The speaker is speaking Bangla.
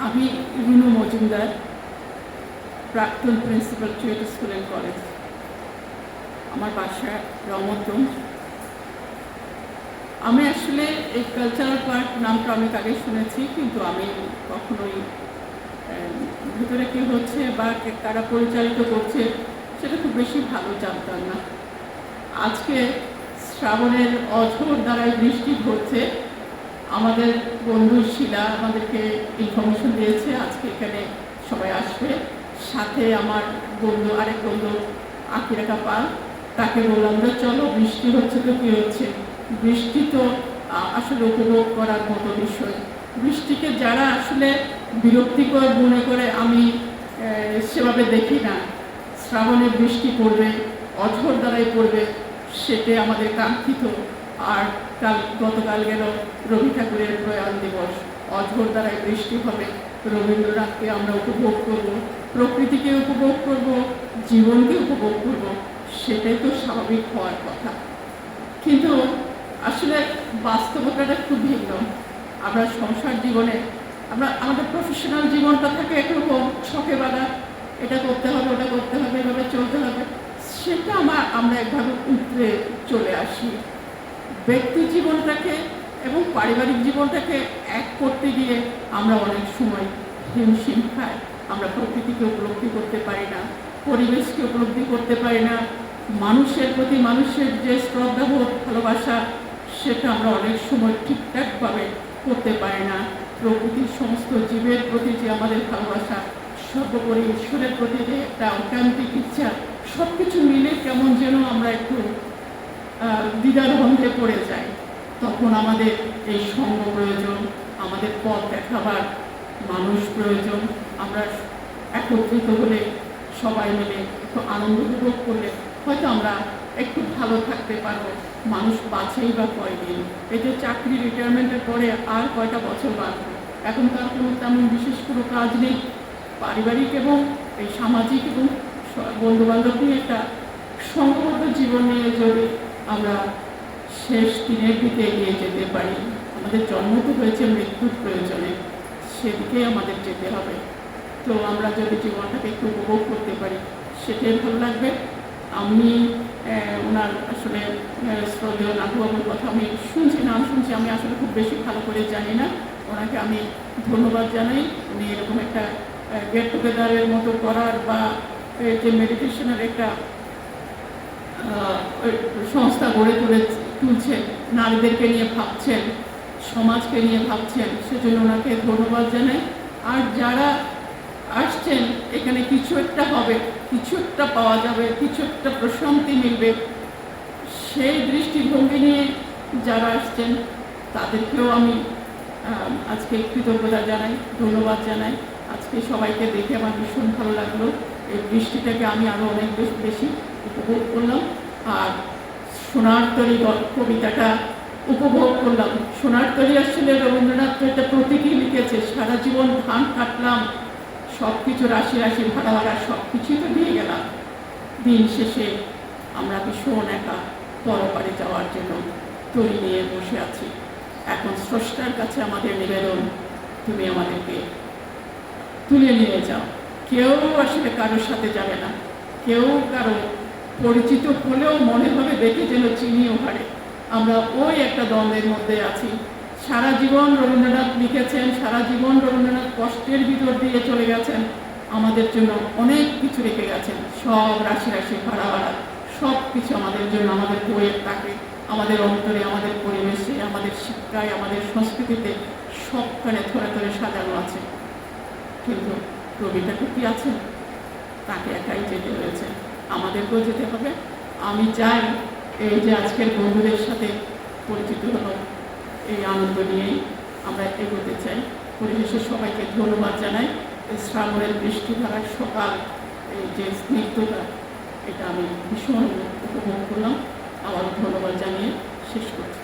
আমি রুনু মজুমদার, প্রাক্তন principal CUET school and college. আমার বাসা রহমতগঞ্জ। আমি আসলে এই কালচারাল পার্ক নামটা অনেক আগে শুনেছি, কিন্তু আমি কখনোই ভিতরে কী হচ্ছে বা কারা পরিচালিত করছে সেটা খুব বেশি ভালো জানতাম না। আজকে শ্রাবণের অঝোর দ্বারাই বৃষ্টি হচ্ছে। আমাদের বন্ধু শিলা আমাদেরকে ইনফরমেশন দিয়েছে আজকে এখানে সবাই আসবে। সাথে আমার বন্ধু, আরেক বন্ধু আকিরা পাল, তাকে বললাম যে চলো, বৃষ্টি হচ্ছে তো কী হচ্ছে, বৃষ্টি তো আসলে উপভোগ করার মতো বিষয়। বৃষ্টিকে যারা আসলে বিরক্তিকর মনে করে, আমি সেভাবে দেখি না। শ্রাবণে বৃষ্টি পড়বে, অঝোর দ্বারাই পড়বে, সেটাই আমাদের কাঙ্ক্ষিত। আর গতকাল গেল রবি ঠাকুরের প্রয়াণ দিবস, অঝোর দ্বারাই বৃষ্টি হবে। রবীন্দ্রনাথকে আমরা উপভোগ করব, প্রকৃতিকে উপভোগ করব, জীবনকে উপভোগ করব, সেটাই তো স্বাভাবিক হওয়ার কথা। কিন্তু আসলে বাস্তবতাটা খুব ভিন্ন। আমরা সংসার জীবনে আমাদের প্রফেশনাল জীবনটা থাকে একরকম ছকে বাঁধা, এটা করতে হবে, ওটা করতে হবে, এভাবে চলতে হবে। সেটা আমরা একভাবে উতরে চলে আসি। ব্যক্তি জীবনটাকে এবং পারিবারিক জীবনটাকে এক করতে গিয়ে আমরা অনেক সময় হিমশিম খাই। আমরা প্রকৃতিকে উপলব্ধি করতে পারি না, পরিবেশকে উপলব্ধি করতে পারি না, মানুষের প্রতি মানুষের যে শ্রদ্ধাবোধ, ভালোবাসা, সেটা আমরা অনেক সময় ঠিকঠাকভাবে করতে পারি না। প্রকৃতির সমস্ত জীবের প্রতি যে আমাদের ভালোবাসা, সর্বোপরি ঈশ্বরের প্রতি যে একটা ঐকান্তিক ইচ্ছা, সব কিছু মিলে কেমন যেন আমরা একটু দ্বিধাদ্বন্দ্বে পড়ে যাই। তখন আমাদের এই সঙ্গ প্রয়োজন, আমাদের পথ দেখাবার মানুষ প্রয়োজন। আমরা একত্রিত হলে, সবাই মিলে একটু আনন্দ উপভোগ করলে হয়তো আমরা একটু ভালো থাকতে পারবো। মানুষ বাঁচেই বা কয়দিন? এই যে চাকরি রিটায়ারমেন্টের পরে আর কয়টা বছর বাঁচবে? এখন তার কোনো তেমন বিশেষ কোনো কাজ নেই। পারিবারিক এবং এই সামাজিক এবং বন্ধুবান্ধব নিয়ে একটা সংঘবদ্ধ জীবন নিয়ে যদি আমরা শেষ দিনের দিকে এগিয়ে যেতে পারি, আমাদের জন্ম তো হয়েছে মৃত্যুর প্রয়োজনে, সেদিকে আমাদের যেতে হবে। তো আমরা যদি জীবনটাকে একটু উপভোগ করতে পারি, সেটাই ভালো লাগবে। আমি ওনার আসলে শ্রদ্ধেয় নাটুবাবুর কথা আমি নাম শুনছি, আমি আসলে খুব বেশি ভালো করে জানি না। ওনাকে আমি ধন্যবাদ জানাই। উনি এরকম একটা গেট টুগেদারের মতো করার বা যে মেডিটেশনের একটা সংস্থা গড়ে তুলছেন, নারীদেরকে নিয়ে ভাবছেন, সমাজকে নিয়ে ভাবছেন, সেজন্য ওনাকে ধন্যবাদ জানাই। আর যারা আসছেন, এখানে কিছু একটা হবে, কিছু একটা পাওয়া যাবে, কিছু একটা প্রশান্তি মিলবে, সেই দৃষ্টিভঙ্গি নিয়ে যারা আসছেন তাদেরকেও আমি আজকে কৃতজ্ঞতা জানাই, ধন্যবাদ জানাই। আজকে সবাইকে দেখে আমার ভীষণ ভালো লাগলো। এই বৃষ্টিটাকে আমি আরও অনেক বেশি উপভোগ করলাম। আর সোনার তরী কবিতাটা উপভোগ করলাম। সোনার তরী আসলে রবীন্দ্রনাথ একটা প্রতীকী লিখেছে, সারা জীবন ধান কাটলাম, সব কিছু রাশি রাশি ভাড়া ভাড়া সব কিছুই তো দিয়ে গেলাম। দিন শেষে আমরা ভীষণ একা পরপারে যাওয়ার জন্য তরী নিয়ে বসে আছি। এখন স্রষ্টার কাছে আমাদের নিবেদন, তুমি আমাদেরকে তুলে নিয়ে যাও। কেউ আসলে কারোর সাথে যাবে না, কেউ কারো পরিচিত হলেও মনে হবে দেখে যেন চিনিও হারে। আমরা ওই একটা দ্বন্দ্বের মধ্যে আছি। সারা জীবন রবীন্দ্রনাথ লিখেছেন, সারা জীবন রবীন্দ্রনাথ কষ্টের ভিতর দিয়ে চলে গেছেন, আমাদের জন্য অনেক কিছু রেখে গেছেন, সব রাশি রাশি ভাড়া ভাড়া সব কিছু আমাদের জন্য, আমাদের বইয়ের তাকে, আমাদের অন্তরে, আমাদের পরিবেশে, আমাদের শিক্ষায়, আমাদের সংস্কৃতিতে সবখানে থরে থরে সাজানো আছে। কিন্তু রবিটাকে কি আছে? তাকে একাই যেতে হয়েছে, আমাদেরকেও যেতে হবে। আমি চাই এই যে আজকের বন্ধুদের সাথে পরিচিত হলো, এই আনন্দ নিয়েই আমরা এগোতে চাই। পরিবেশে সবাইকে ধন্যবাদ জানাই। এই শ্রাবণের বৃষ্টিধারার সকাল, এই যে স্নিগ্ধতা, এটা আমি ভীষণ উপভোগ করলাম। আবারও ধন্যবাদ জানিয়ে শেষ করছি।